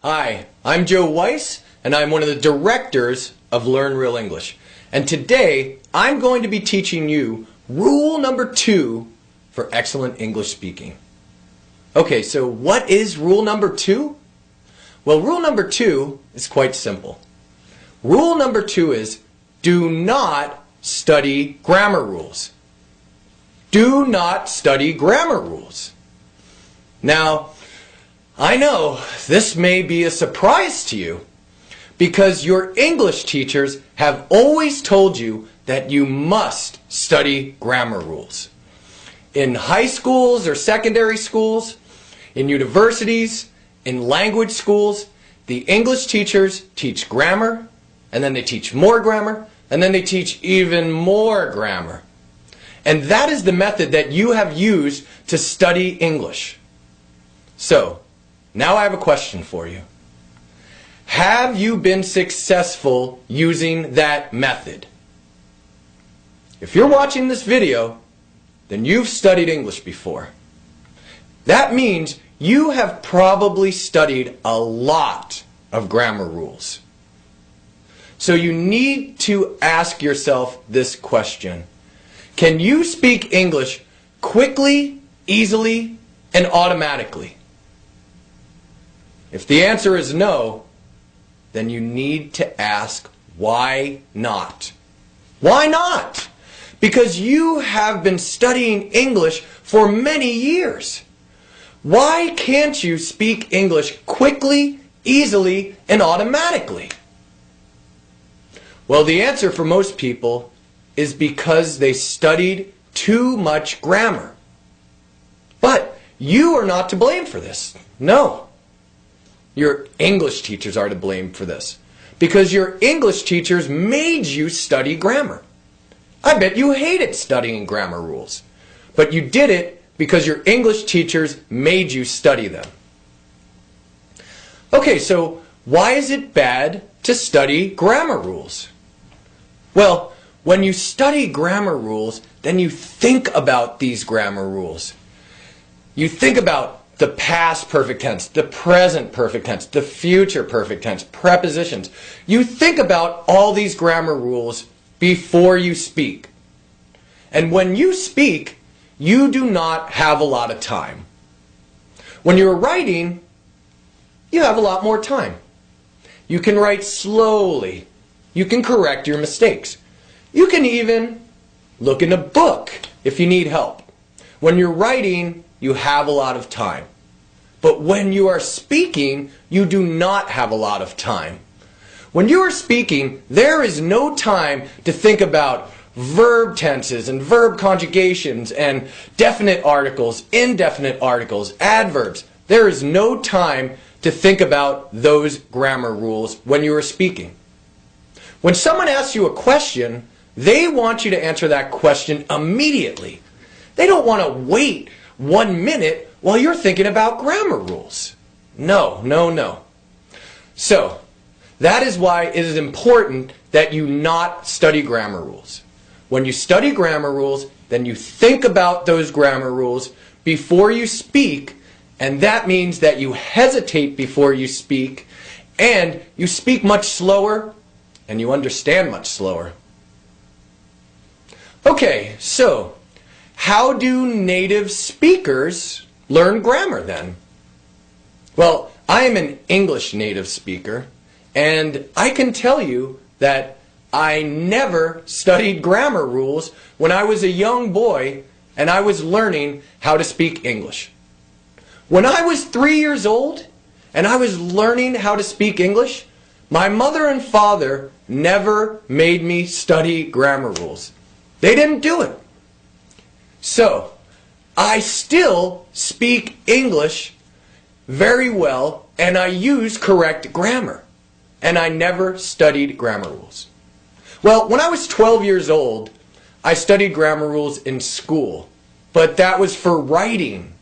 Hi, I'm Joe Weiss, and I'm one of the directors of Learn Real English. And today, I'm going to be teaching you rule number 2 for excellent English speaking. Okay, so what is rule number 2? Well, rule number 2 is quite simple. Rule number 2 is do not study grammar rules. Do not study grammar rules. Now, I know this may be a surprise to you because your English teachers have always told you that you must study grammar rules. In high schools or secondary schools, in universities, in language schools, the English teachers teach grammar, and then they teach more grammar, and then they teach even more grammar. And that is the method that you have used to study English. So, now I have a question for you. Have you been successful using that method? If you're watching this video, then you've studied English before. That means you have probably studied a lot of grammar rules. So you need to ask yourself this question. Can you speak English quickly, easily, and automatically? If the answer is no, then you need to ask why not? Why not? Because you have been studying English for many years. Why can't you speak English quickly, easily, and automatically? Well, the answer for most people is because they studied too much grammar. But you are not to blame for this. No. Your English teachers are to blame for this. Because your English teachers made you study grammar. I bet you hated studying grammar rules. But you did it because your English teachers made you study them. Okay, so why is it bad to study grammar rules? Well, when you study grammar rules, then you think about these grammar rules. You think about the past perfect tense, the present perfect tense, the future perfect tense, prepositions. You think about all these grammar rules before you speak. And when you speak, you do not have a lot of time. When you're writing, you have a lot more time. You can write slowly. You can correct your mistakes. You can even look in a book if you need help. When you're writing, you have a lot of time. But when you are speaking, you do not have a lot of time. When you are speaking, there is no time to think about verb tenses and verb conjugations and definite articles, indefinite articles, adverbs. There is no time to think about those grammar rules when you are speaking. When someone asks you a question, they want you to answer that question immediately. They don't want to wait 1 minute while you're thinking about grammar rules. No, no, no. So, that is why it is important that you not study grammar rules. When you study grammar rules, then you think about those grammar rules before you speak, and that means that you hesitate before you speak, and you speak much slower, and you understand much slower. Okay, so how do native speakers learn grammar then? Well, I am an English native speaker, and I can tell you that I never studied grammar rules when I was a young boy and I was learning how to speak English. When I was 3 years old and I was learning how to speak English, my mother and father never made me study grammar rules. They didn't do it. So, I still speak English very well and I use correct grammar. And I never studied grammar rules. Well, when I was 12 years old, I studied grammar rules in school. But that was for writing.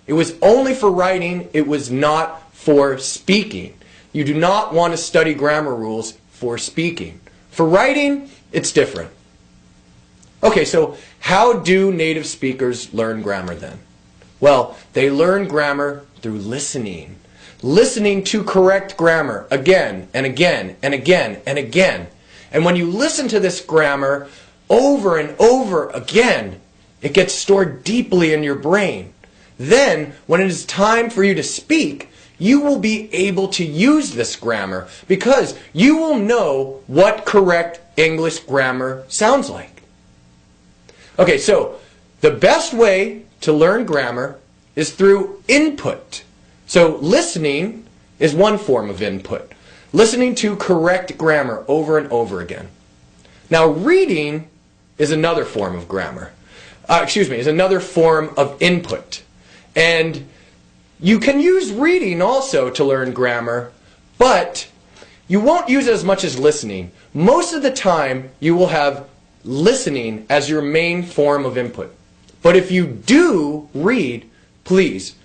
It was only for writing. It was not for speaking. You do not want to study grammar rules for speaking. For writing, it's different. Okay, so how do native speakers learn grammar then? Well, they learn grammar through listening. listening to correct grammar again and again and again and again. And when you listen to this grammar over and over again, it gets stored deeply in your brain. Then, when it is time for you to speak, you will be able to use this grammar because you will know what correct English grammar sounds like. Okay, so the best way to learn grammar is through input. So listening is one form of input. Listening to correct grammar over and over again. Now reading is another form of grammar. Is another form of input. And you can use reading also to learn grammar, but you won't use it as much as listening. Most of the time you will have listening as your main form of input. But if you do read, please,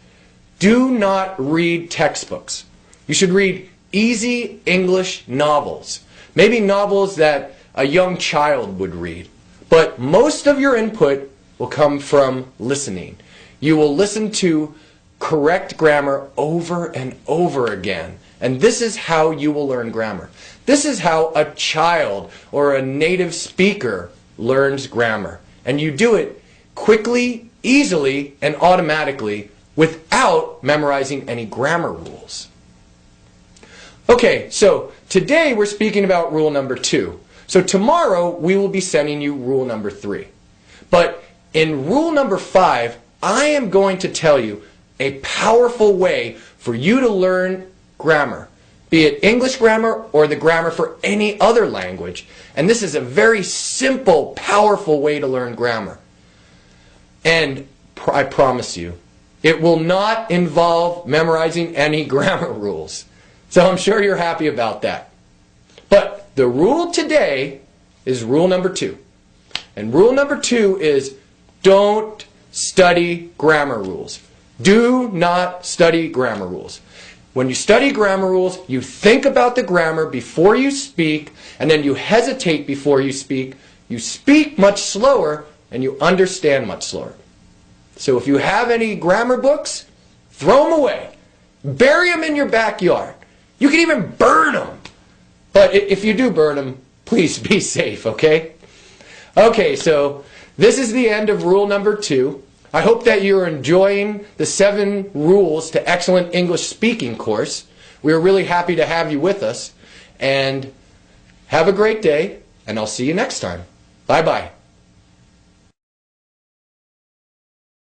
do not read textbooks. You should read easy English novels. Maybe novels that a young child would read. But most of your input will come from listening. You will listen to correct grammar over and over again. And this is how you will learn grammar. This is how a child or a native speaker learns grammar. And you do it quickly, easily, and automatically without memorizing any grammar rules. Okay, so today we're speaking about rule number 2. So tomorrow we will be sending you rule number 3. But in rule number 5, I am going to tell you a powerful way for you to learn grammar, be it English grammar or the grammar for any other language. And this is a very simple, powerful way to learn grammar. And I promise you, it will not involve memorizing any grammar rules. So I'm sure you're happy about that. But the rule today is rule number 2. And rule number 2 is don't study grammar rules. Do not study grammar rules. When you study grammar rules, you think about the grammar before you speak, and then you hesitate before you speak. You speak much slower, and you understand much slower. So if you have any grammar books, throw them away. Bury them in your backyard. You can even burn them. But if you do burn them, please be safe, okay? Okay, so this is the end of rule number 2. I hope that you're enjoying the 7 rules to excellent English speaking course. We're really happy to have you with us. And have a great day, and I'll see you next time. Bye-bye.